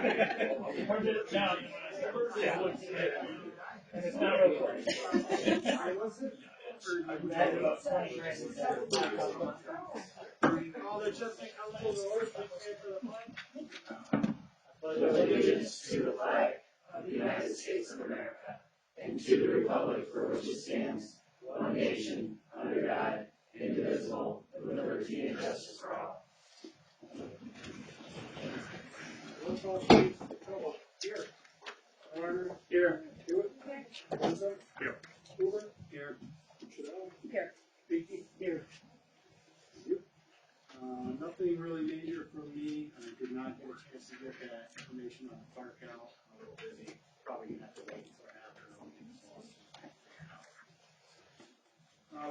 And it's not real quick. About 20 grand. All the Chester Council doors, please stand for the flag. Pledge allegiance to the flag of the United States of America and to the republic for which it stands, one nation, under God, indivisible, with liberty and justice for all. Roll call, please. Here. Warner. Here. Hewitt. Munson. Here. Hoover. Here. Chanel. Here. Beaky. Here. Nothing really major from me. I did not get a chance to get that information on the Clark out. I'm a little busy. Probably gonna have to wait until after.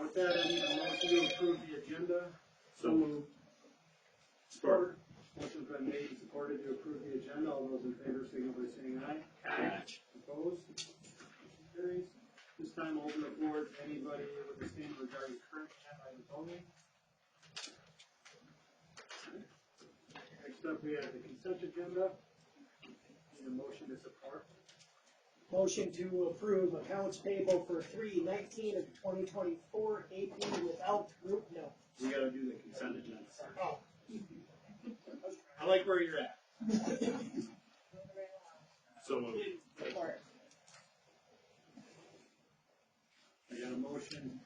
With that, I need a motion to approve the agenda. So moved. Support. Motion's been made and supported to approve the agenda. All those in favor signal by saying aye. Aye. Opposed? Motion carries. This time I'll open the floor to anybody with a statement regarding current agenda items only. Next up, we have the consent agenda. Need a motion to support. Motion to approve accounts payable for 3/19 of 2024 AP without group note. We gotta do the consent agenda. Oh. I like where you're at. So moved. Support. I got a motion.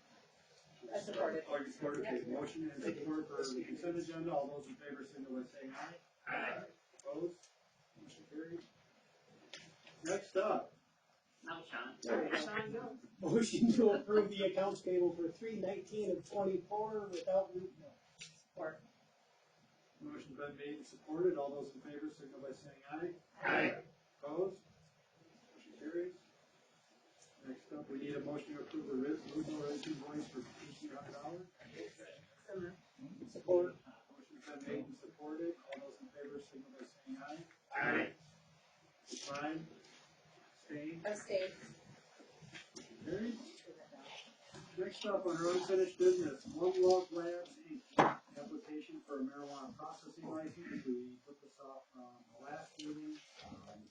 I support it. Oh, you support it? Okay, motion and support for the consent agenda. All those in favor signal by saying aye. Aye. Opposed? Motion carried. Next up. Now, Sean, go. Motion to approve the accounts payable for 3/19 of 24 without group note. Support. Motion's been made and supported. All those in favor signal by saying aye. Aye. Opposed? Motion carries. Next up, we need a motion to approve the Louisville Res invoice for $1,800. Support. Motion's been made and supported. All those in favor signal by saying aye. Aye. Decline. Abstain. Abstain. Motion carried. Next up, under unfinished business, One Love Labs Inc. Application for a marijuana processing license. We took this off from the last meeting.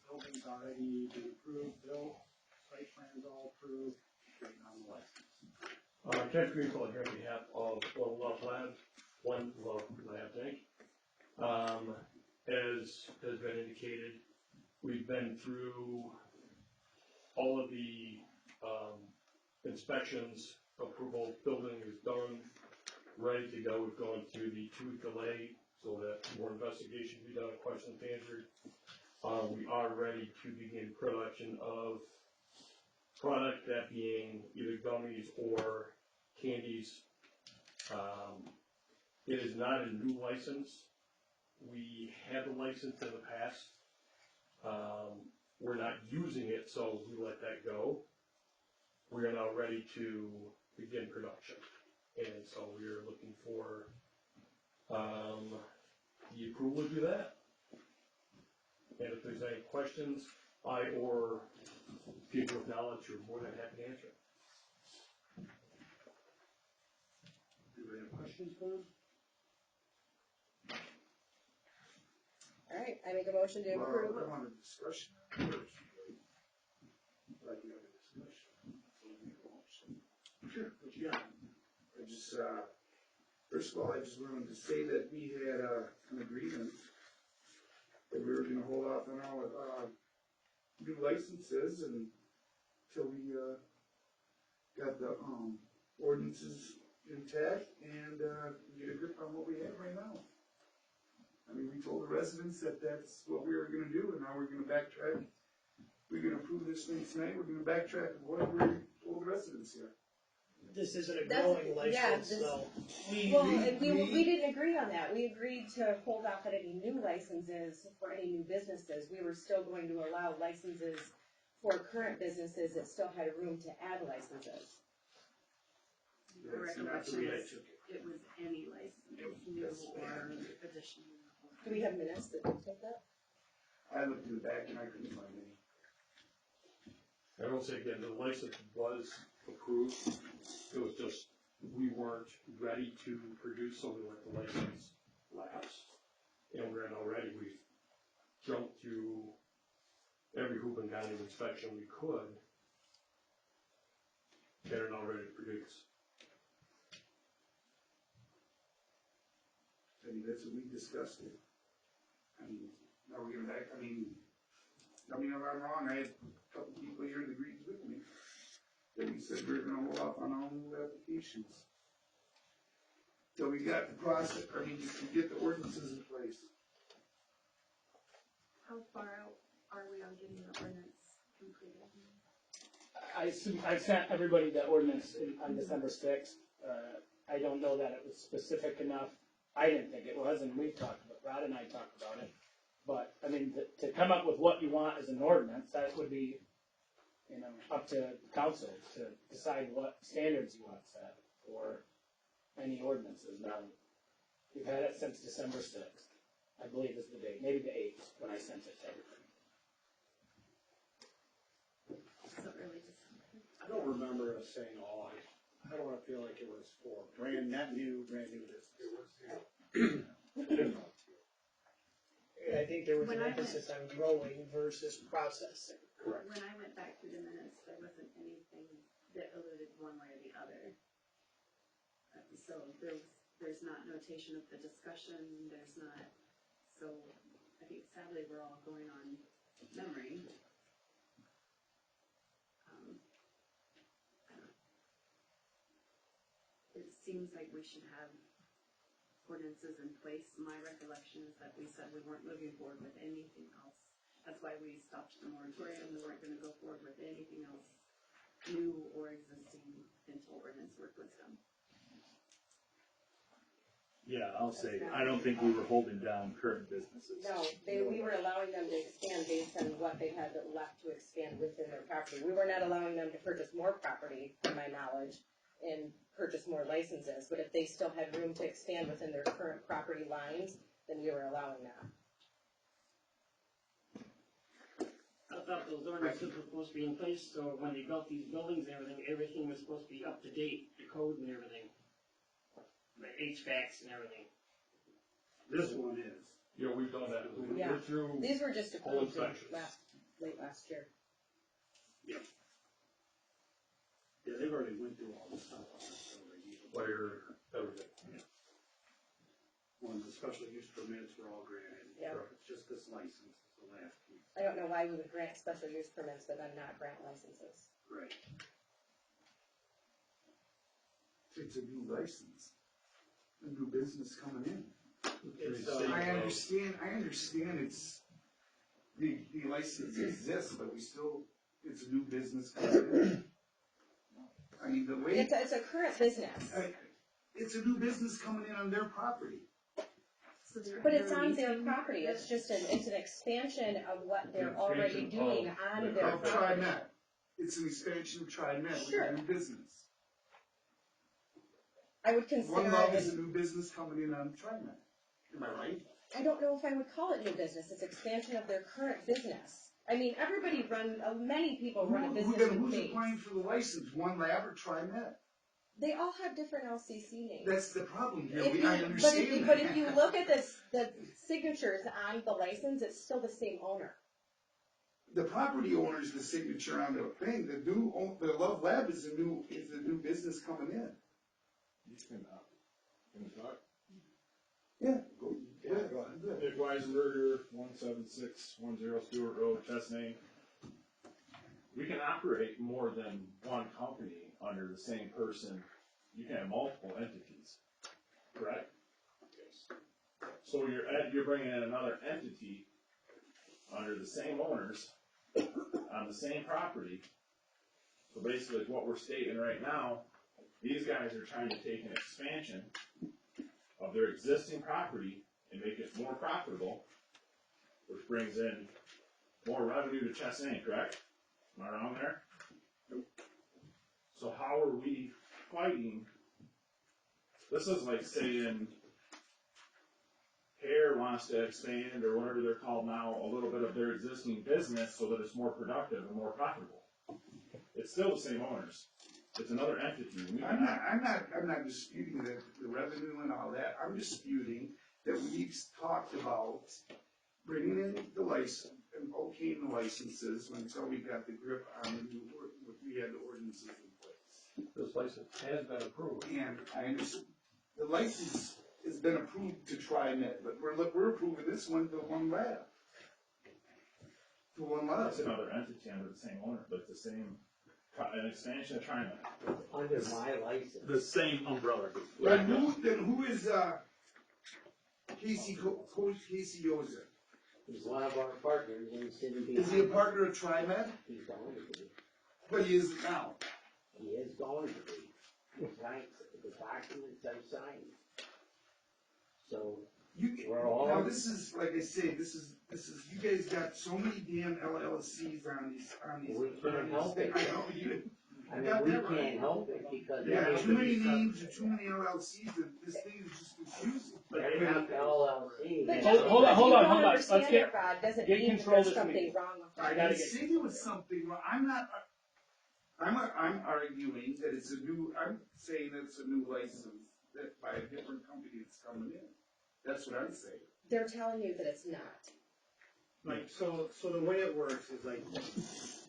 Building's already been approved, built, site plan's all approved, waiting on the license. Jeff Greenfield here on behalf of One Love Labs Inc. As has been indicated, we've been through all of the inspections, approval, building is done, ready to go. We've gone through the 2-week delay so that more investigation can be done, questions answered. We are ready to begin production of product, that being either gummies or candies. It is not a new license. We had the license in the past. We're not using it, so we let that go. We are now ready to begin production. And so we are looking for the approval to do that. And if there's any questions, I or people with knowledge are more than happy to answer. Anybody have questions for him? All right, I make a motion to approve. I want a discussion first. Like you have a discussion. Sure, what you got? I just, first of all, I just wanted to say that we had, an agreement that we were gonna hold off on all, new licenses until we, got the, ordinances intact and, get a grip on what we have right now. I mean, we told the residents that that's what we were gonna do, and now we're gonna backtrack. We're gonna approve this thing tonight, we're gonna backtrack of what we told the residents here. This isn't a That's- growing yeah, license, this- so. We didn't agree on that. We agreed to hold off on any new licenses for any new businesses. We were still going to allow licenses for current businesses that still had room to add licenses. The recollection was, it was any license, new or additional. Do we have minutes that dictate that? I looked in the back and I couldn't find any. I will say again, the license was approved. It was just, we weren't ready to produce, so we let the license lapse. And we're now ready. jumped to every hoop and county inspection we could, that are now ready to produce. I mean, that's what we discussed it. I mean, now we're getting back, I mean, tell me if I'm wrong, I had a couple people here that agreed with me. That we said we were gonna hold off on all new applications. Till we got the process, I mean, to get the ordinances in place. How far out are we on getting the ordinance completed? I sent everybody the ordinance on December sixth. I don't know that it was specific enough. I didn't think it was, and we've talked about, Rod and I talked about it. But, I mean, to come up with what you want as an ordinance, that would be, you know, up to council to decide what standards you want set for any ordinances. Now, we've had it since December sixth, I believe is the date, maybe the 8th, when I sent it to everybody. So early December. I don't remember us saying, oh, I don't wanna feel like it was for not new business. I think there was When an I emphasis on growing versus processing. When I went back through the minutes, there wasn't anything that alluded one way or the other. So there's not notation of the discussion, there's not, so I think sadly we're all going on memory. It seems like we should have ordinances in place. My recollection is that we said we weren't moving forward with anything else. That's why we stopped the moratorium. We weren't gonna go forward with anything else, new or existing, until ordinance work was done. Yeah, I'll say, I don't think we were holding down current businesses. No, we were allowing them to expand based on what they had left to expand within their property. We were not allowing them to purchase more property, to my knowledge, and purchase more licenses, but if they still had room to expand within their current property lines, then we were allowing that. I thought those ordinances were supposed to be in place, so when they built these buildings and everything was supposed to be up to date, the code and everything. The HVACs and everything. This one is. You know, we've done that, Yeah. we're through These were just full approved inspections. late last year. Yeah, they've already went through all this stuff on this already. Fire, everything. When the special use permits were all granted. Yeah. It's just this license is the last piece. I don't know why we would grant special use permits, but then not grant licenses. Right. It's a new license, a new business coming in. It's, I understand it's, the license exists, but it's a new business coming in. I mean, the way, It's a current business, it's a new business coming in on their property. So but it's on their property. It's just it's an expansion of what they're already doing on their Of property. TriMet. It's an expansion of TriMet with Sure. a new business. I would consider One Love it, is a new business coming in on TriMet. Am I right? I don't know if I would call it new business. It's expansion of their current business. I mean, many people run a business with Who's base. applying for the license? One Lab or TriMet? They all have different LCC names. That's the problem here. If you, I understand but if you look at the signatures on the license, it's still the same owner. The property owner is the signature on the thing. The Love Lab is a new business coming in. You can talk. Yeah, go ahead. Nick Weisenberger, 17610 Stewart Road, Chesney. We can operate more than one company under the same person. You can have multiple entities, correct? Yes. So you're bringing in another entity under the same owners on the same property. So basically, what we're stating right now, these guys are trying to take an expansion of their existing property and make it more profitable, which brings in more revenue to Chesney, correct? Am I wrong there? Nope. So how are we fighting? This is like saying Hare wants to expand, or whatever they're called now, a little bit of their existing business so that it's more productive and more profitable. It's still the same owners. It's another entity. I'm not disputing the revenue and all that. I'm disputing that we've talked about bringing in the license and okaying the licenses until we got the grip on the new, we had the ordinances in place. This license has been approved. And I understand, the license has been approved to TriMet, but we're approving this one to one lab. To one lab. That's another entity under the same owner, but the same, an expansion of China. Under my license. The same umbrella group. Then who is, Casey Yoza? He's one of our partners in the city. Is he a partner of TriMet? He's going to be. But he isn't now. He is going to be. The documents are signed. So, we're all. Now this is, like I say, this is, you guys got so many damn LLCs on these. We can't help it. I know, you. I mean, we can't help it because. Yeah, too many names and too many LLCs, and this thing is just confusing. Every LLC. But Hold on, if you don't Let's understand get, it, Rod, doesn't get mean that control of there's this something meeting. wrong with I it. gotta I get. say there was something wrong. I'm arguing that it's a new, I'm saying that it's a new license that by a different company that's coming in. That's what I'm saying. They're telling you that it's not. Like, so the way it works is like,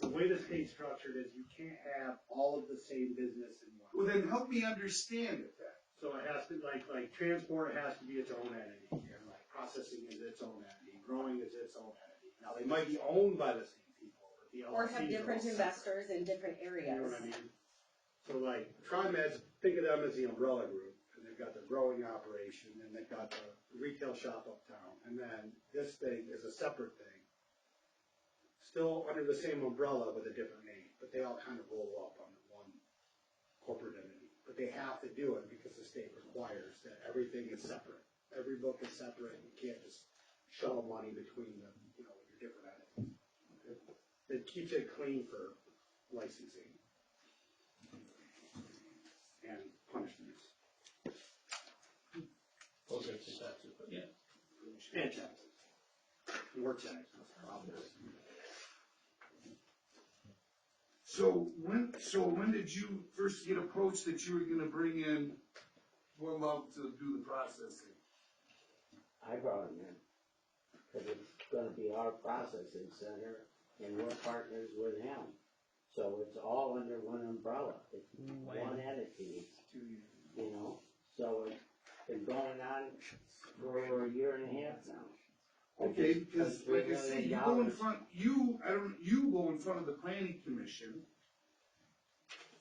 the way the state's structured is you can't have all of the same business in one. Well, then help me understand it then. So it has to, like transport has to be its own entity, and like processing is its own entity, growing is its own entity. Now, they might be owned by the same people, but the LLCs Or have different are all investors in different separate. You know areas. what I mean? So like, TriMed's, think of them as the umbrella group, and they've got their growing operation, and they've got the retail shop uptown, and then this thing is a separate thing. Still under the same umbrella with a different name, but they all kind of roll up under one corporate entity. But they have to do it because the state requires that everything is separate. Every book is separate, you can't just shuttle money between them, you know, your different entities. It keeps it clean for licensing and punishments. Okay, so that's it. Yeah. And taxes. More taxes, obviously. So when did you first get approached that you were gonna bring in One Love to do the processing? I brought him in. Cause it's gonna be our processing center and we're partners with him. So it's all under one umbrella. It's one entity, you know? So it's been going on for a year and a half now. Okay, because like I say, you go in front of the planning commission,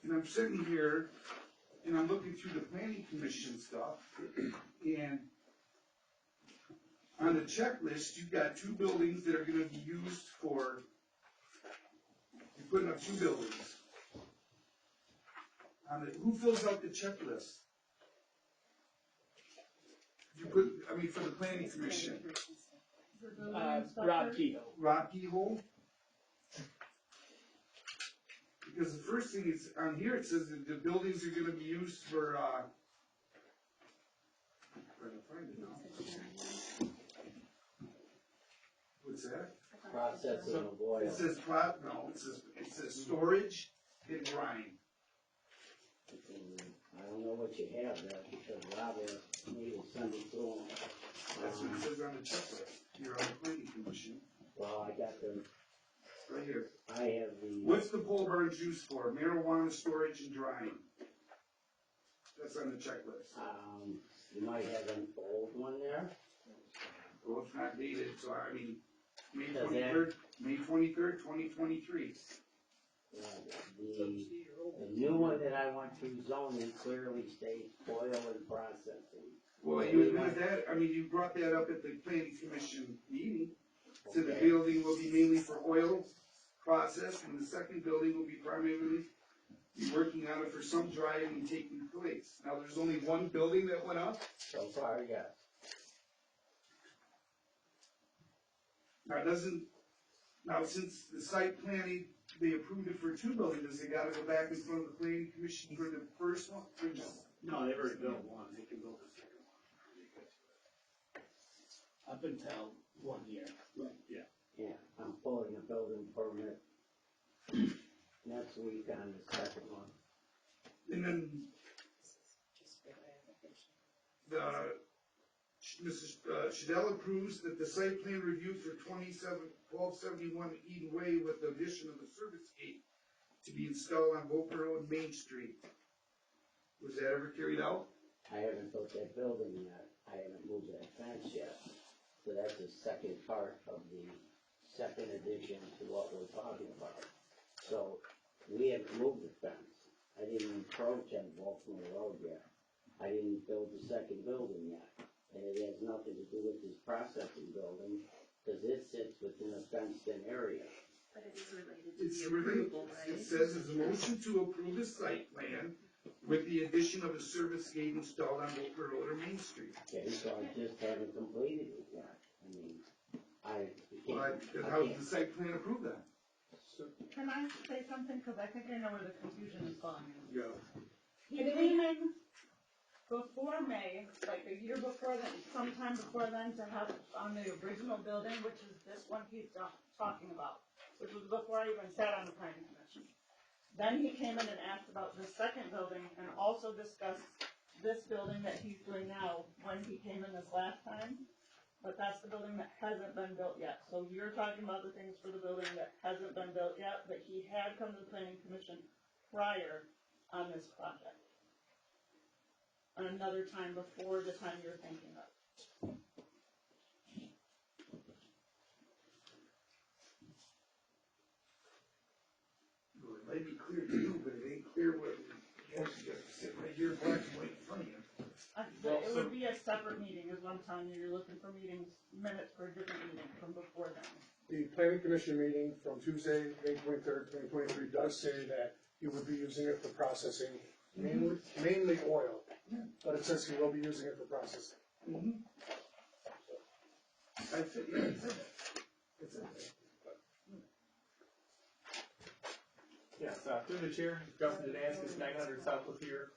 and I'm sitting here, and I'm looking through the planning commission stuff, and on the checklist, you've got 2 buildings that are gonna be used for, you're putting up 2 buildings. Who fills out the checklist? For the planning commission. Rob Kehoe. Rob Kehoe? Because the first thing is, on here it says that the buildings are gonna be used for, trying to find it now. What's that? Processing of oil. It says it says storage and drying. I don't know what you have there because Rob asked me to send it to him. That's what it says on the checklist, here on the planning commission, Well, I got the, right here. I have the. What's the pole barns used for? Marijuana storage and drying. That's on the checklist. You might have an old one there. Well, it's not dated, so I mean, May Does that- 23rd, 2023. The new one that I went through zoning clearly states oil and processing. Well, you admitted that, I mean, you brought that up at the planning commission meeting. Said the building will be mainly for oil process, and the second building will be primarily be working on it for some drying and taking place. Now, there's only one building that went up. So far, yes. Now, since the site planning, they approved it for 2 buildings, they gotta go back in front of the planning commission for the first one, or just? No, they've already built one, they can build a second one. Up until 1 year. Yeah, I'm pulling a building permit next week on the second one. And then the Mrs. Shadell approves that the site plan review for 1271 Eden Way with the addition of a service gate to be installed on Boca Road, Main Street. Was that ever carried out? I haven't built that building yet, I haven't moved that fence yet, so that's the second part of the second addition to what we're talking about. So, we haven't moved the fence, I didn't encroach on Baltimore Road yet, I didn't build the second building yet, and it has nothing to do with this processing building, because it sits within a fenced-in area. But it is related to It's the really, approval, right? it says it's a motion to approve the site plan with the addition of a service gate installed on Boca Road or Main Street. Okay, so I just haven't completed it yet, I mean, But how does the site plan approve that? Can I say something? Because I think I know where the confusion is going. Yeah. He came in before May, like a year before then, sometime before then, to have on the original building, which is this one he's talking about, which was before I even sat on the planning commission. Then he came in and asked about the second building and also discussed this building that he's doing now when he came in this last time. But that's the building that hasn't been built yet. So you're talking about the things for the building that hasn't been built yet, but he had come to the planning commission prior on this project. Another time before the time you're thinking of. Well, it might be clear to you, but it ain't clear what, you just sit right here, black and white in front of you. It would be a separate meeting is one time you're looking for meetings, minutes for a different meeting from before then. The planning commission meeting from Tuesday, May 23rd, 2023 does say that he would be using it for processing, mainly oil. But it says he will be using it for processing. I said, yeah, it's in it. It's in it. Yes, through the chair, Justin Danaskis, 900 South Lapeer.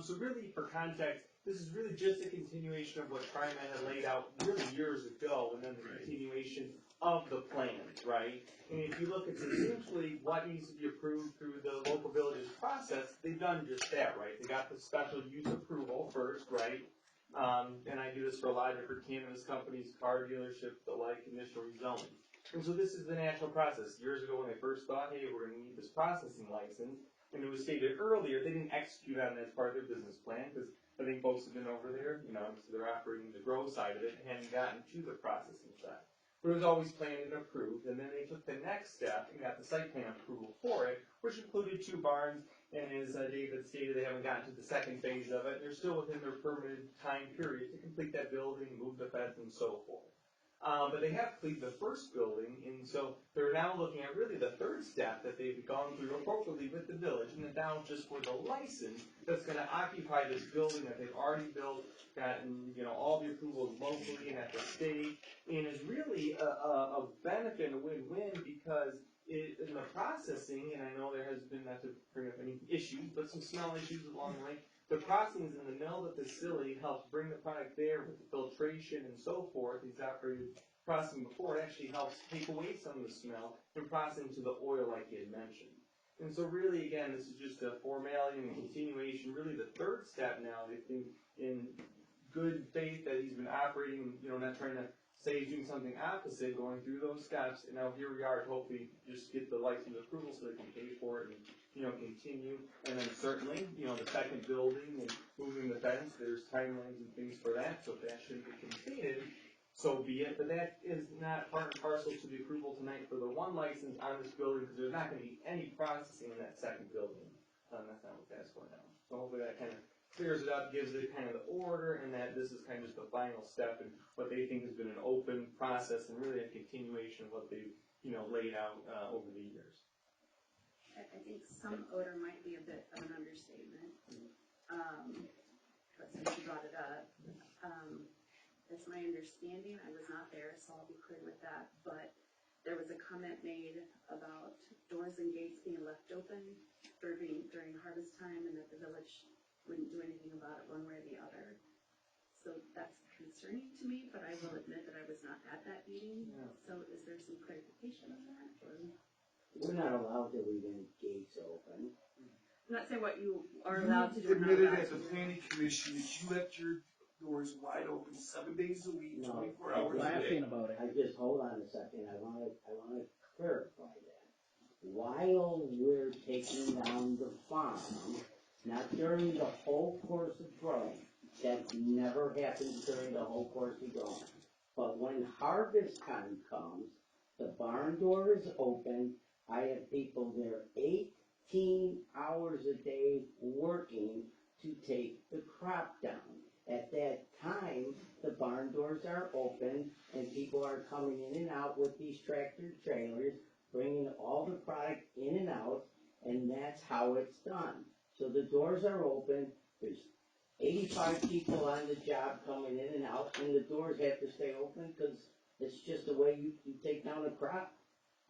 So really, for context, this is really just a continuation of what TriMet had laid out really years ago, and then the continuation of the plan, right? And if you look at essentially what needs to be approved through the local villages process, they've done just that, right? They got the special use approval first, right? And I do this for a lot of different cannabis companies, car dealerships, the like, conditional rezoning. And so this is the national process. Years ago when they first thought, hey, we're going to need this processing license, and it was stated earlier, they didn't execute on it as part of their business plan, because I think folks have been over there, so they're operating the grow side of it and hadn't gotten to the processing side. But it was always planned and approved, and then they took the next step and got the site plan approval for it, which included 2 barns, and as David stated, they haven't gotten to the second phase of it. They're still within their permitted time period to complete that building, move the fence, and so forth. But they have completed the first building, and so they're now looking at really the third step that they've gone through appropriately with the village, and then now just for the license that's going to occupy this building that they've already built, gotten all the approvals locally and at the state, and is really a benefit and a win-win because in the processing, and I know there has been, not to bring up any issues, but some smell issues along the way. The processing in the mill of the facility helps bring the product there with the filtration and so forth. He's operated processing before. It actually helps take away some of the smell and processing to the oil like he had mentioned. And so really, again, this is just a formality and a continuation. Really the third step now, I think, in good faith that he's been operating, not trying to say he's doing something opposite, going through those steps. And now here we are to hopefully just get the license approval so they can pay for it and continue, and then certainly, the second building and moving the fence, there's timelines and things for that, so if that shouldn't be completed, so be it, but that is not part and parcel to the approval tonight for the one license on this building, because there's not going to be any processing in that second building. That's not what that's going on. So hopefully that kind of clears it up, gives it kind of the order, and that this is kind of just the final step in what they think has been an open process, and really a continuation of what they've, laid out over the years. I think some odor might be a bit of an understatement. But since you brought it up, it's my understanding, I was not there, so I'll be clear with that, but there was a comment made about doors and gates being left open during harvest time and that the village wouldn't do anything about it one way or the other. So that's concerning to me, but I will admit that I was not at that meeting. Yeah. So is there some clarification on that? Or? We're not allowed to leave any gates open. I'm not saying what you are allowed to do. You admitted at the planning commission that you let doors wide open 7 days a week, No, 24 hours a day. Laughing about it. I just, hold on a second, I wanna clarify that. While we're taking down the farm, not during the whole course of growing, that never happens during the whole course of growing. But when harvest time comes, the barn door is open, I have people there 18 hours a day working to take the crop down. At that time, the barn doors are open and people are coming in and out with these tractor trailers, bringing all the product in and out, and that's how it's done. So the doors are open, there's 85 people on the job coming in and out, and the doors have to stay open because it's just the way you take down a crop.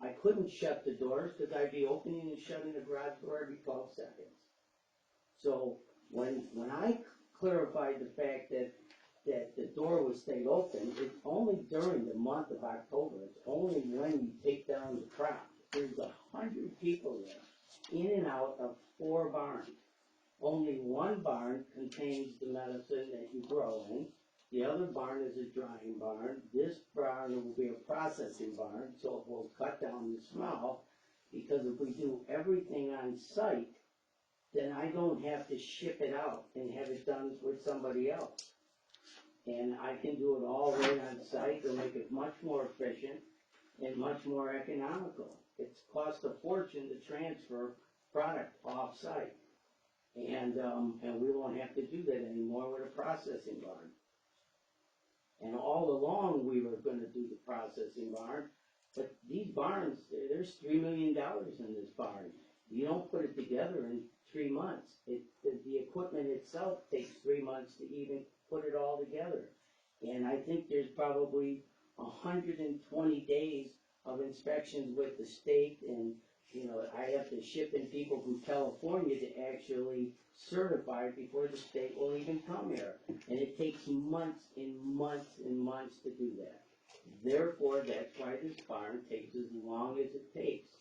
I couldn't shut the doors because I'd be opening and shutting the garage door every 12 seconds. So when I clarified the fact that the door was stayed open, it's only during the month of October. It's only when you take down the crop. There's 100 people there, in and out of 4 barns. Only one barn contains the medicine that you grow in. The other barn is a drying barn. This barn will be a processing barn, so it will cut down the smell, because if we do everything on site, then I don't have to ship it out and have it done with somebody else. And I can do it all right on site and make it much more efficient and much more economical. It's cost a fortune to transfer product off site. And we won't have to do that anymore with a processing barn. And all along we were gonna do the processing barn, but these barns, there's $3 million in this barn. You don't put it together in 3 months. The equipment itself takes 3 months to even put it all together. And I think there's probably 120 days of inspections with the state, and I have to ship in people from California to actually certify it before the state will even come here. And it takes months and months and months to do that. Therefore, that's why this barn takes as long as it takes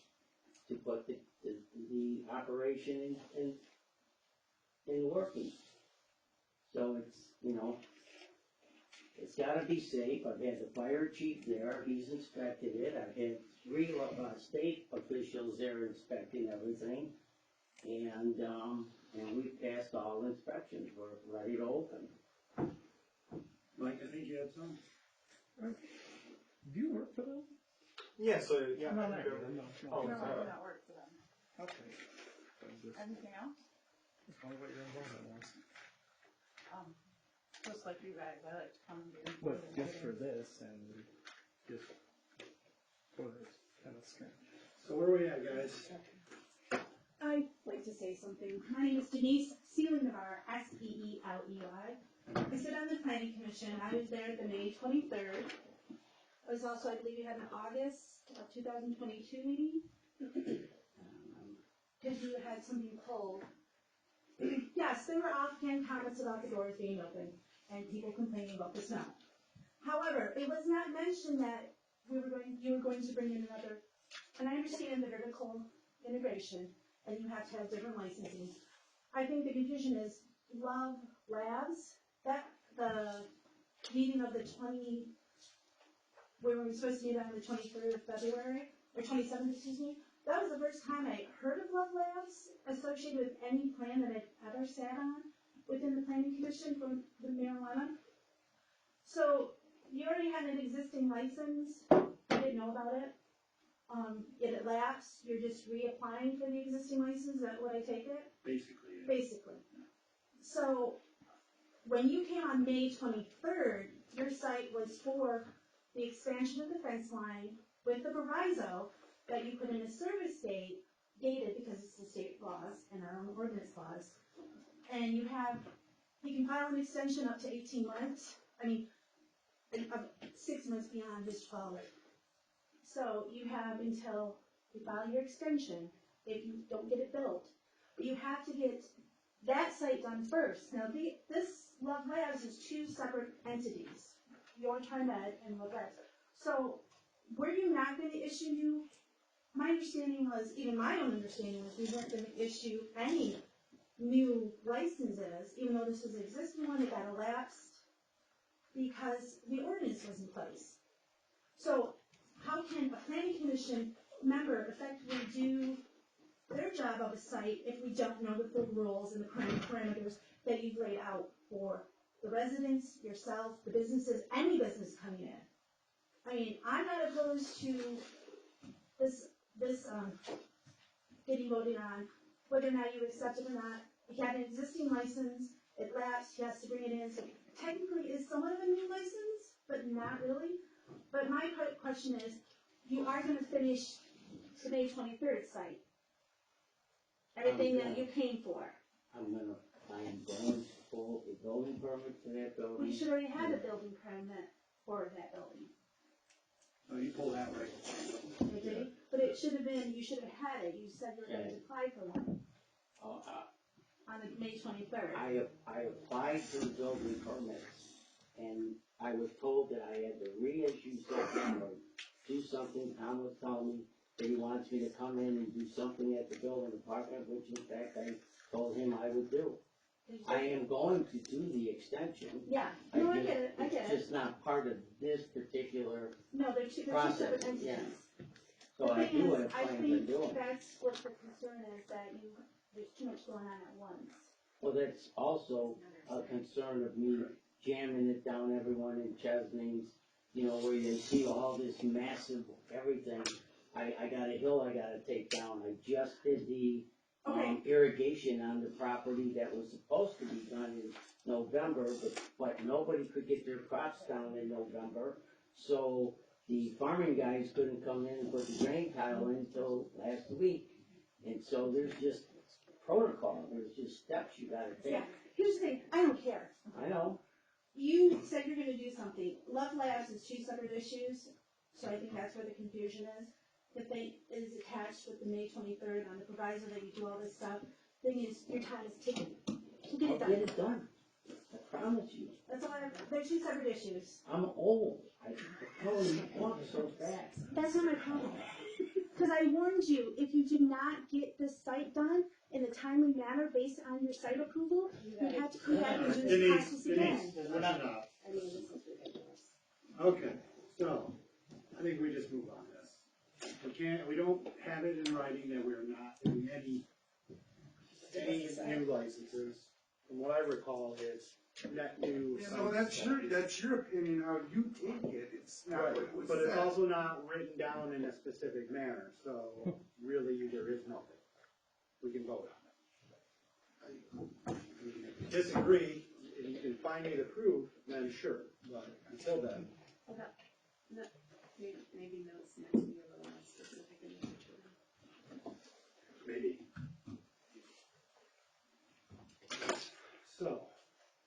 to put the operation in working. So it's gotta be safe. I've had the fire chief there, he's inspected it. I've had 3 state officials there inspecting everything. And we've passed all inspections, we're ready to open. Mike, I think you had some. Do you work for them? Yeah, so, yeah. No, no, Oh, No, I sorry. do not work for them. Okay. Anything else? Just wonder what your involvement was. Just like you guys, I like to come and get But involved in just for meetings. this and just for this kind of strange. So where are we at, guys? I'd like to say something. My name is Denise Seelingvar, S-E-E-L-E-Y. I sit on the planning commission. I was there at the May 23rd. I was also, I believe you had an August of 2022 meeting. Because you had something pulled. Yes, there were offhand comments about the doors being open and people complaining about the smell. However, it was not mentioned that you were going to bring in another, and I understand the vertical integration and you have to have different licensing. I think the confusion is Love Labs, that the meeting of the where we were supposed to meet on the 23rd of February, or 27th, excuse me, that was the first time I heard of Love Labs associated with any plan that I've ever sat on within the planning commission from the marijuana. So you already had an existing license, you didn't know about it. If it lapsed, you're just reapplying for the existing license, is that what I take it? Basically, yeah. Basically. So when you came on May 23rd, your site was for the expansion of the fence line with the proviso that you put in a service date, dated because it's the state laws and our own ordinance laws. And you can file an extension up to 18 months. I mean, 6 months beyond just 12. So you have until you file your extension if you don't get it built. But you have to get that site done first. Now, this Love Labs is 2 separate entities, Your TriMed and Love Labs. So were you not going to issue my understanding was, even my own understanding was, we weren't going to issue any new licenses, even though this was an existing one, it got elapsed. because the ordinance was in place. So how can a planning commission member effectively do their job of a site if we don't know the full rules and the parameters that you've laid out for the residents, yourself, the businesses, any business coming in? I mean, I'm not opposed to this getting voted on, whether or not you accept it or not. He had an existing license, it lapsed, he has to bring it in, so technically it's somewhat of a new license, but not really. But my question is, you are gonna finish the May 23rd site. Everything that you're paying for. I'm going to pull a building permit for that building. Well, you should already have a building permit for that building. Oh, you pull that right. Okay? But it should have been, you should have had it, you said you were gonna apply for one on the May 23rd. I applied for the building permits, and I was told that I had to reissue something or do something. Tom was telling me that he wants me to come in and do something at the building department, which in fact I told him I would do. I am going to do the extension. Yeah, no, I get it, It's just not part of this particular No, they're two process. separate entities. Yeah. So The I thing do is, have plans on doing it. I think that's what the concern is, that there's too much going on at once. Well, that's also a concern of me jamming it down everyone in Chesney's, where they see all this massive everything. I got a hill I gotta take down. I just did the irrigation on the property that was supposed to be done in November, but nobody could get their crops down in November. So the farming guys couldn't come in and put the drain tile in until last week. And so there's just protocol, there's just steps you gotta take. Yeah, here's the thing, I don't care. I know. You said you're gonna do something. Love Labs is two separate issues, so I think that's where the confusion is. The thing is attached with the May 23rd on the proviso that you do all this stuff. Thing is, your time is ticking. So get it done. I'll get it done. I promise you. That's all they're two separate issues. I'm old. I totally walk so fast. That's not my problem. Because I warned you, if you do not get this site done in a timely manner based on your site approval, you have to come back and do this process again. We're not enough. I mean, this is ridiculous. Okay, so, I think we just move on this. We don't have it in writing that we're not doing any new licenses. From what I recall, it's net new. Yeah, no, that's your opinion, how you take it, it's not Right, what it was but it's said. also not written down in a specific manner, so really there is nothing. We can vote on it. If you disagree, and you can find me the proof, then sure, but until then. Okay. No, maybe notes need to be a little more specific in the future. Maybe. So,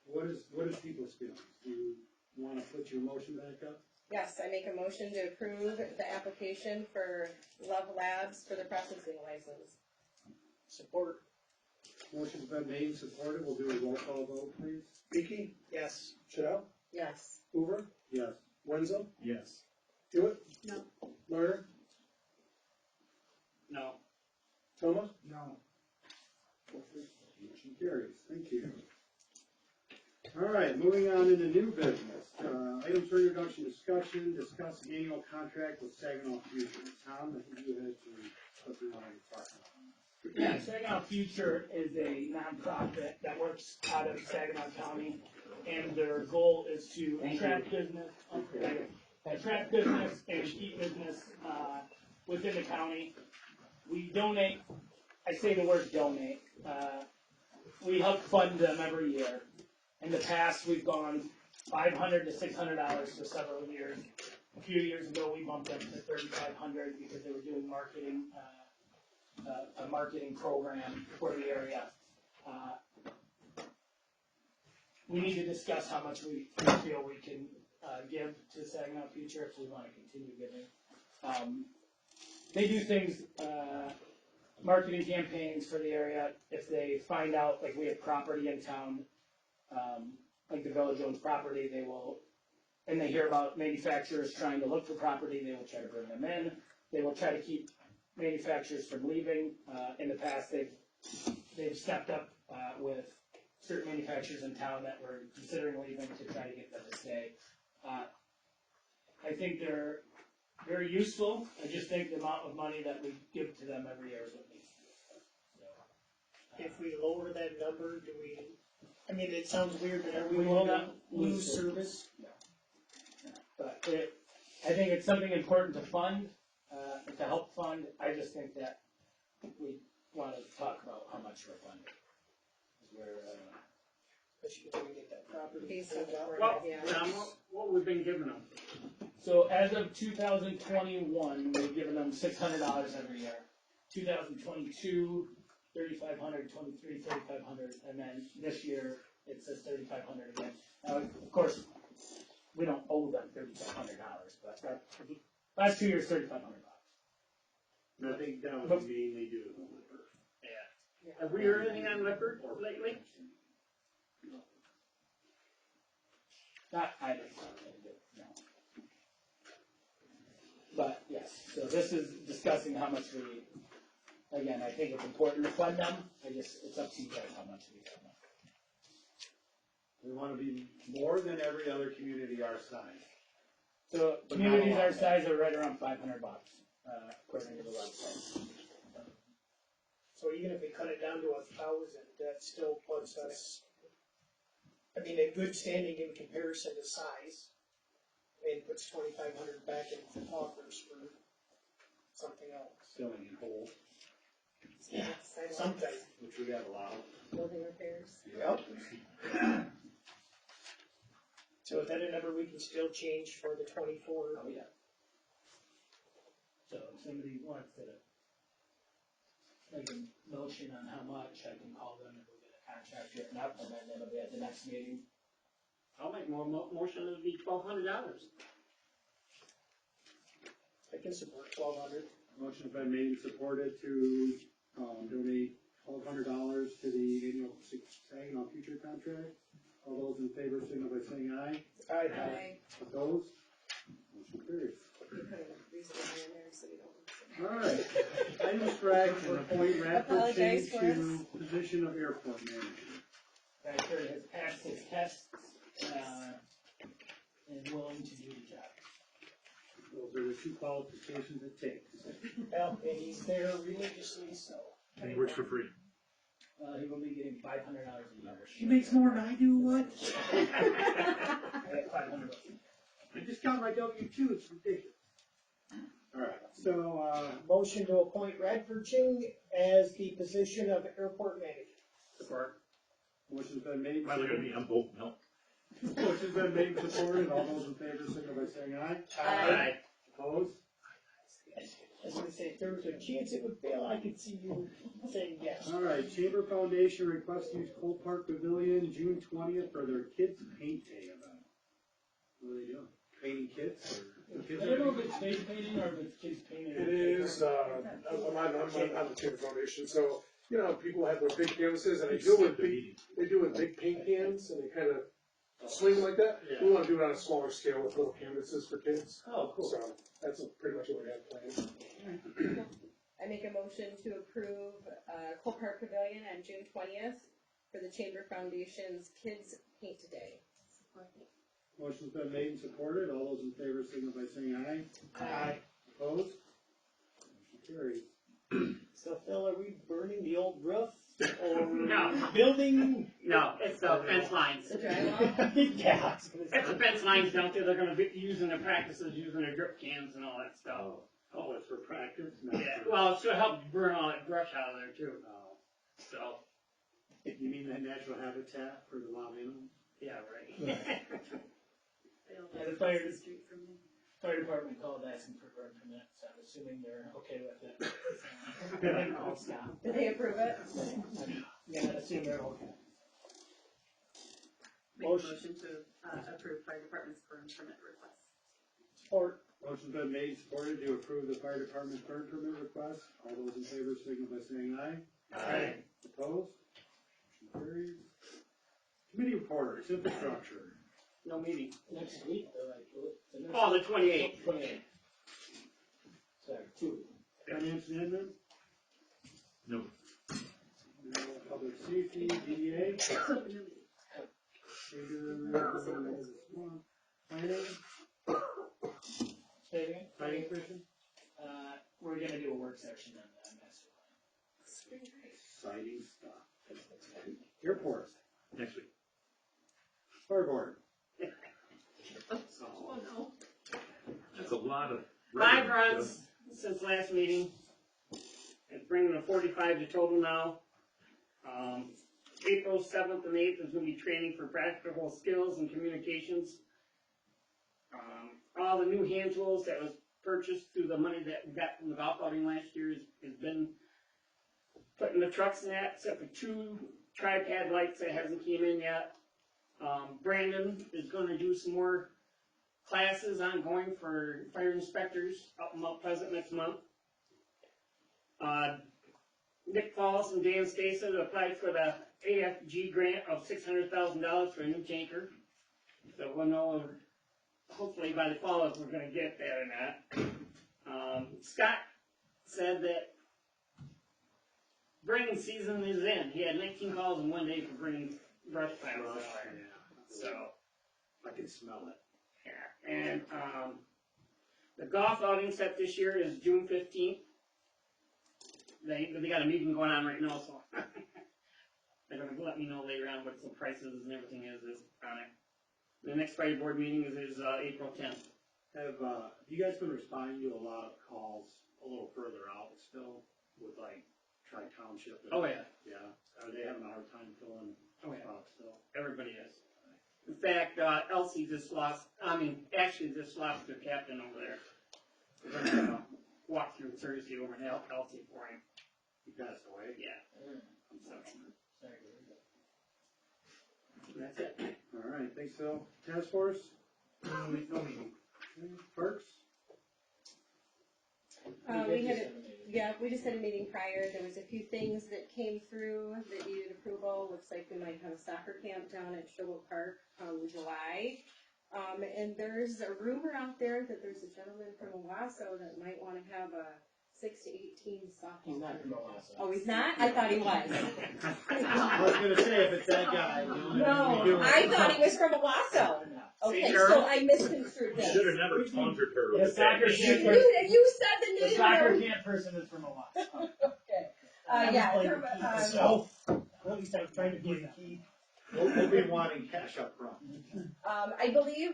what is people's feelings? Do you wanna put your motion back up? Yes, I make a motion to approve the application for Love Labs for the processing license. Support. Motion's been made and supported, we'll do a roll call vote, please. Vicky, Yes. Chanel, Yes. Hoover, Yes. Wenzel, Yes. Hewitt, No. Lerner, No. Thomas. No. Motion carries, thank you. All right, moving on into new business. Items for introduction, discuss annual contract with Saginaw Future. Tom, I think you had something you wanted to talk about. Yeah, Saginaw Future is a nonprofit that works out of Saginaw County, and their goal is to attract business, and keep business within the county. We donate. I say the word donate. We help fund them every year. In the past, we've gone $500 to $600 for several years. A few years ago, we bumped up to $3,500 because they were doing marketing. A marketing program for the area. We need to discuss how much we feel we can give to Saginaw Future if we want to continue giving. They do things, marketing campaigns for the area. If they find out, like we have property in town, like the village owns property, they will, and they hear about manufacturers trying to look for property, they will try to bring them in. They will try to keep manufacturers from leaving. In the past, they've stepped up with certain manufacturers in town that were considering leaving to try to get them to stay. I think they're very useful. I just think the amount of money that we give to them every year is what needs to be spent. If we lower that number, do we, I mean, it sounds weird, but are we We will going not to lose service? But I think it's something important to fund, to help fund. I just think that we want to talk about how much we're funding. Especially if we get that property. Based on the board, Well, yeah. Tom, what we've been giving them? So as of 2021, we've given them $600 every year. 2022, 3,500, 23, 3,500, and then this year it says 3,500 again. Now, of course, we don't owe them $3,500, but last 2 years, $3,500. And I think that was mainly due to the liquor. Yeah. Have we heard anything on Lippert lately? Not I didn't, no. But yes, so this is discussing how much we, again, I think it's important to fund them. It's up to you guys how much we fund them. We wanna be more than every other community our size. So But communities not a our lot. size are right around $500, according to the website. So even if we cut it down to 1,000, that still puts us, I mean, in good standing in comparison to size. And puts 2,500 back in the coffers for something else. Filling in holes, Yeah, Sometimes. which we got a lot of. building repairs. Yep. So is that a number we can still change for the 24? Oh, yeah. So if somebody wants to make a motion on how much, I can call them and we'll get a contract written up, and then it'll be at the next meeting. I'll make more motion, it'll be $1,200. I can support 1,200. Motion's been made and supported to, donate $1,200 to the annual Saginaw future contract. All those in favor, signal by saying aye. Aye. Opposed? Motion carries. You put a reason in there so we don't. All right. Items for action, appoint Radford Apologize Ching for to position of airport manager. Radford has passed his tests, and willing to do the job. Those are the two qualifications it takes. Well, and he's there religiously, so. And he works for free. He will be getting $500 a year. He makes more than I do, what? I get $500. I just got my W-2, it's ridiculous. All right, so, Motion to appoint Radford Ching as the position of airport manager. Support. motion's been made. Why look at me, I'm both, no. Motion's been made and supported, all those in favor, signal by saying aye. Aye. Opposed? I was gonna say, if there was a chance it would fail, I could see you saying yes. All right, Chamber Foundation requests to use Cole Park Pavilion June 20th for their kids' paint day event. What are they doing? Painting kids? Or the kids I don't know if it's face painting or if it's kids painting. It is, I'm on the Chamber Foundation, so, you know, people have their big canvases, and they do it with big paint cans, and they kind of swing like that. We wanna do it on a smaller scale with little canvases for kids. Oh, cool. So, that's pretty much what we have planned. I make a motion to approve, Cole Park Pavilion on June 20th for the Chamber Foundation's Kids Paint Day. Motion's been made and supported, all those in favor, signal by saying aye. Aye. Opposed? Motion carries. So Phil, are we burning the old roof or No. building? No, it's the fence lines. The drywall? Yeah. It's the fence lines down there, they're gonna be using their practices, using their drip cans and all that stuff. Oh, it's for practice? Not Yeah, for- well, it's to help burn all that brush out of there too. So, You mean that natural habitat for the wild animals? yeah, right. Yeah, the fire department called asking for burn permit, so I'm assuming they're okay with it. I'll stop. Did they approve it? Yeah, I assume they're okay. Make a motion to approve fire department's burn permit request. Support. Motion's been made and supported to approve the fire department's burn permit request. All those in favor, signal by saying aye. Aye. Opposed? Motion carries. Committee reports, infrastructure. No meeting. Next week, they're like, Oh, the 28th. 28th. Sorry, 2 weeks. Finance and admin? No. No. public safety, DEA. Planning, Say it again? planning commission, We're gonna do a work session on that master plan. exciting stuff. Airport, Next week. fire board. Oh, no. That's a lot of. 5 runs since last meeting. It's bringing the 45 to total now. April 7th and 8th is gonna be training for practical skills and communications. All the new hand tools that was purchased through the money that we got from the golf outing last year has been put in the trucks and that, except for 2 tripod lights that hasn't came in yet. Brandon is gonna do some more classes ongoing for fire inspectors up in Mount Pleasant next month. Nick Falls and Dan Stason applied for the AFG grant of $600,000 for a new tanker. So we'll know, hopefully by the fall, if we're gonna get that or not. Scott said that bringing season is in. He had 19 calls in one day for bringing brush piles out there. So, I can smell it. yeah, and, the golf outing set this year is June 15th. They got a meeting going on right now, so they're gonna let me know later on what the prices and everything is on it. The next Friday board meeting is April 10th. Have you guys been responding to a lot of calls a little further out still with like Tri-Township? Oh, yeah. Yeah, are they having a hard time filling spots still? Everybody is. In fact, Elsie just lost their captain over there. We're gonna walk through Thursday over and help Elsie for him. He passed away? Yeah. So, That's it. All right, thanks, Phil. Task force? No meeting. Okay, Parks? We just had a meeting prior. There was a few things that came through that needed approval. Looks like we might have a soccer camp down at Sherwood Park in July. And there's a rumor out there that there's a gentleman from Owasso that might want to have a 6 to 18 softball. He's not from Owasso. Oh, he's not? I thought he was. I was gonna say, if it's that guy. No, I thought he was from Owasso. Okay, so I misconstrued this. Should have never taunted her with The soccer that. camp You said the The name. soccer camp person is from Owasso. Okay. Yeah. So, at least I'm trying to be the key. We'll be wanting cash up front. I believe,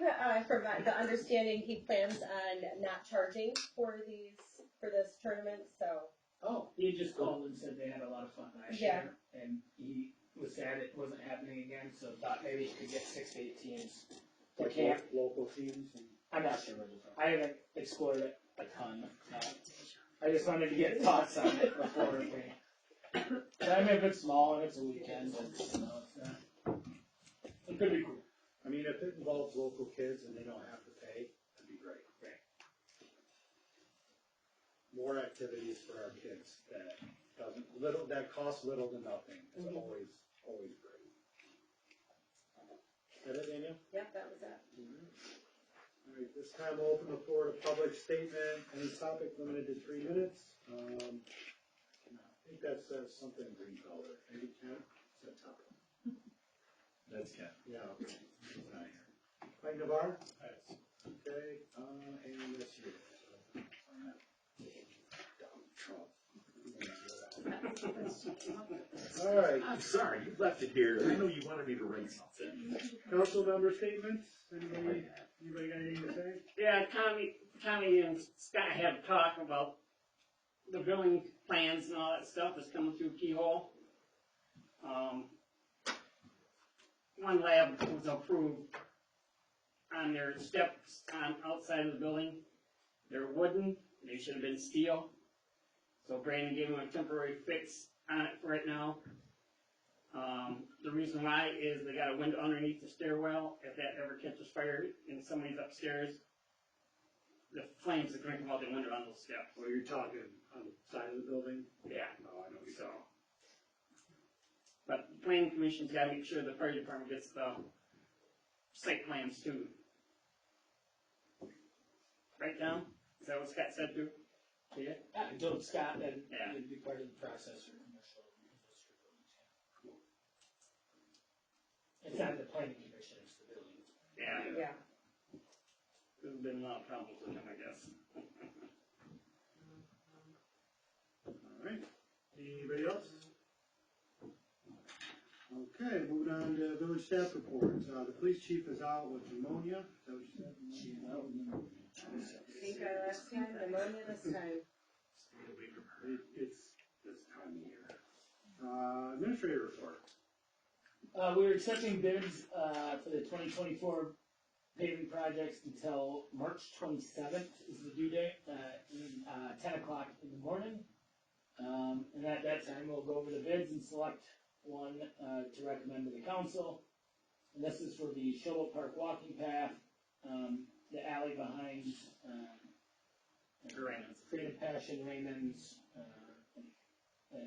from the understanding, he plans on not charging for this tournament, so. Oh. He just called and said they had a lot of fun last year, and he was sad it wasn't happening again, so thought maybe he could get 6 to 8 teams to camp. Local teams. I'm not sure where they're from. I haven't explored it a ton. I just wanted to get thoughts on it before we. I mean, if it's small and it's a weekend, it could be cool. I mean, if it involves local kids and they don't have to pay, that'd be great. More activities for our kids that cost little to nothing. It's always great. Is that it, Daniel? Yep, that was it. All right, this time we'll open the floor to public statement. Any topic limited to 3 minutes. I think that says something green color. Maybe Ken? Is that top? That's Ken. Yeah, okay. It's not here. Mike Navarre? Yes. Okay, and this here. All right. I'm sorry, you left it here. I know you wanted me to write something. Council member statements? Anybody got anything to say? Yeah, Tommy and Scott had a talk about the billing plans and all that stuff that's coming through Keyhole. One lab was approved on their steps on outside of the building. They're wooden, they should have been steel. So Brandon gave them a temporary fix on it for right now. The reason why is they got a window underneath the stairwell. If that ever catches fire and somebody's upstairs, the flames are going to come out the window on those steps. Well, you're talking on the side of the building? Yeah. Oh, I know. So, but the planning commission's got to make sure the fire department gets the site plans too. Right down? Is that what Scott said too? Yeah. I told Scott that it would be part of the process for commercial. It's not the planning commission, it's the building. Yeah, Yeah. there's been a lot of problems with them, I guess. Alright, anybody else? Okay, moving on to village staff reports. The police chief is out with pneumonia. Is that what you said? I think last time, pneumonia this time. It's this time of year. Administrator report. We're accepting bids, for the 2024 paving projects until March 27th is the due date, 10 o'clock in the morning. And at that time, we'll go over the bids and select one, to recommend to the council. And this is for the Showboat Park walking path, the alley behind, Creative Passion, Raymond's,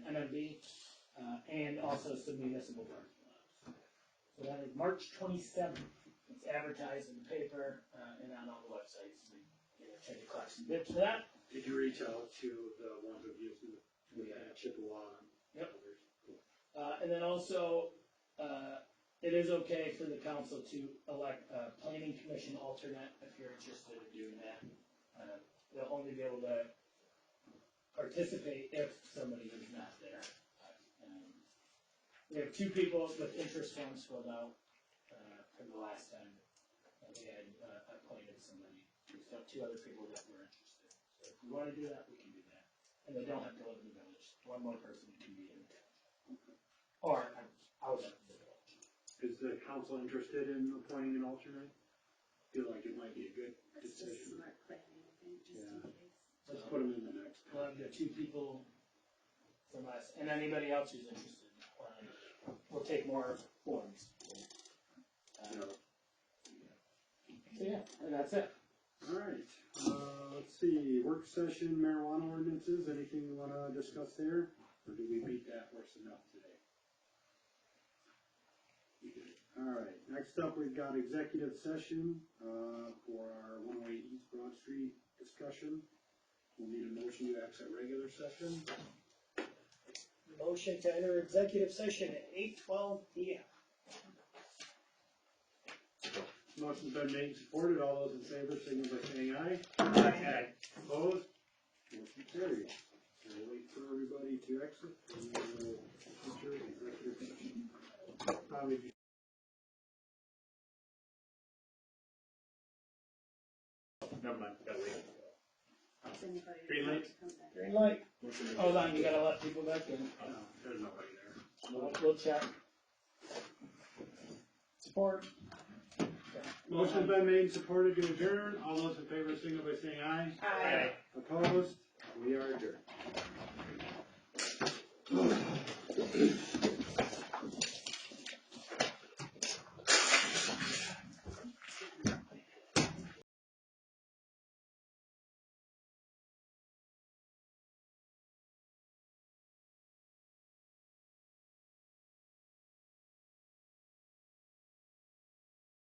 MMB, and also some municipal parking lots. So that is March 27th. It's advertised in the paper, and on all the websites. We get a check to collect some bids for that. Did you reach out to the ones who used the Chippewa? Yep. And then also, it is okay for the council to elect a planning commission alternate if you're interested in doing that. They'll only be able to participate if somebody is not there. We have 2 people with interest forms filled out, from the last time. We had, appointed somebody. We still have 2 other people that were interested. So if you wanna do that, we can do that. And they don't have to live in the village. 1 more person can be in town. Or out of the village. Is the council interested in appointing an alternate? Feel like it might be a good That's just decision. smart planning, I think, just in case. Let's put them in the next. We'll have the 2 people from us, and anybody else who's interested. We'll take more forms. So yeah, and that's it. Alright, let's see, work session marijuana ordinances, anything you wanna discuss there? Or do we beat that horse enough today? Alright, next up, we've got executive session, for our 108 East Broad Street discussion. We'll need a motion to exit regular session. Motion to enter executive session at 8:12 PM. Motion's been made and supported, all those in favor, signal by saying aye. Aye. Opposed? Motion carried. We'll wait for everybody to exit, and we'll enter executive session. Never mind, gotta wait. Does anybody Green light? come back? Green light. Hold on, you gotta let people back in. No, there's nobody there. We'll check. Support. Motion's been made and supported to adjourn, all those in favor, signal by saying aye. Aye. Opposed? We are adjourned.